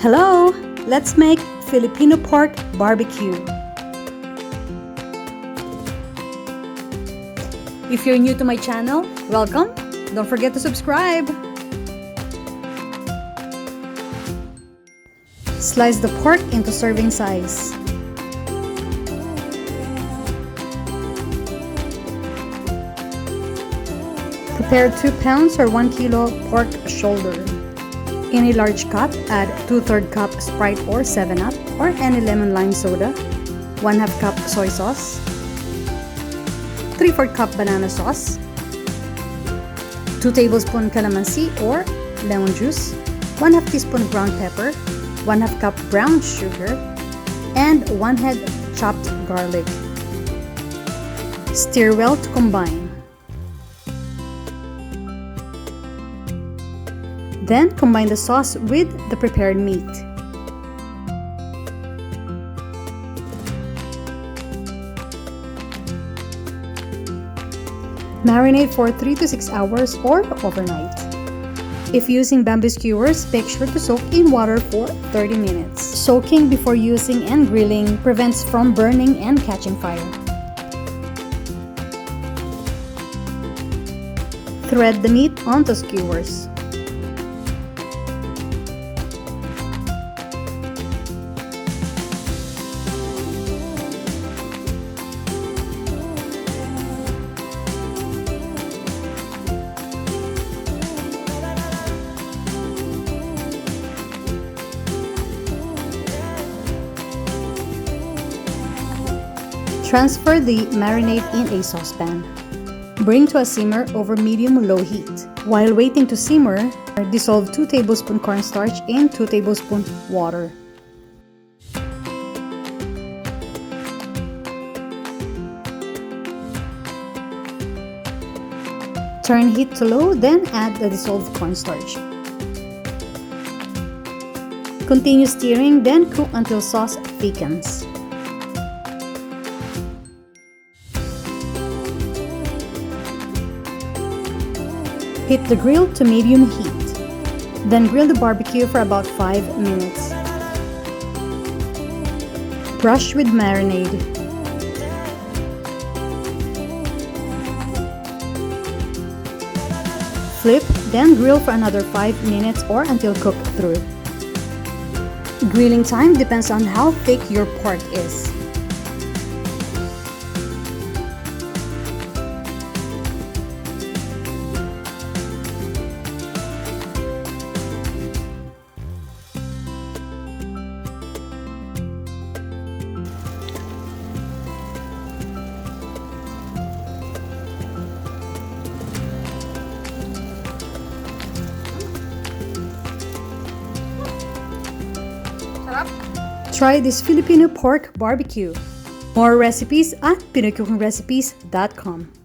Hello! Let's make Filipino pork barbecue. If you're new to my channel, welcome! Don't forget to subscribe! Slice the pork into serving size. Prepare 2 pounds or 1 kilo pork shoulder. In a large cup, add 2/3 cup Sprite or 7-Up or any lemon lime soda, 1/2 cup soy sauce, 3/4 cup banana sauce, 2 tablespoon calamansi or lemon juice, 1/2 teaspoon ground pepper, 1/2 cup brown sugar, and 1 head chopped garlic. Stir well to combine. Then combine the sauce with the prepared meat. Marinate for 3 to 6 hours or overnight. If using bamboo skewers, make sure to soak in water for 30 minutes. Soaking before using and grilling prevents from burning and catching fire. Thread the meat onto skewers. Transfer the marinade in a saucepan. Bring to a simmer over medium-low heat. While waiting to simmer, dissolve 2 tablespoons cornstarch in 2 tablespoons water. Turn heat to low, then add the dissolved cornstarch. Continue stirring, then cook until sauce thickens. Heat the grill to medium heat. Then grill the barbecue for about 5 minutes. Brush with marinade. Flip, then grill for another 5 minutes or until cooked through. Grilling time depends on how thick your pork is. Try this Filipino pork barbecue. More recipes at PinoyCookingRecipes.com.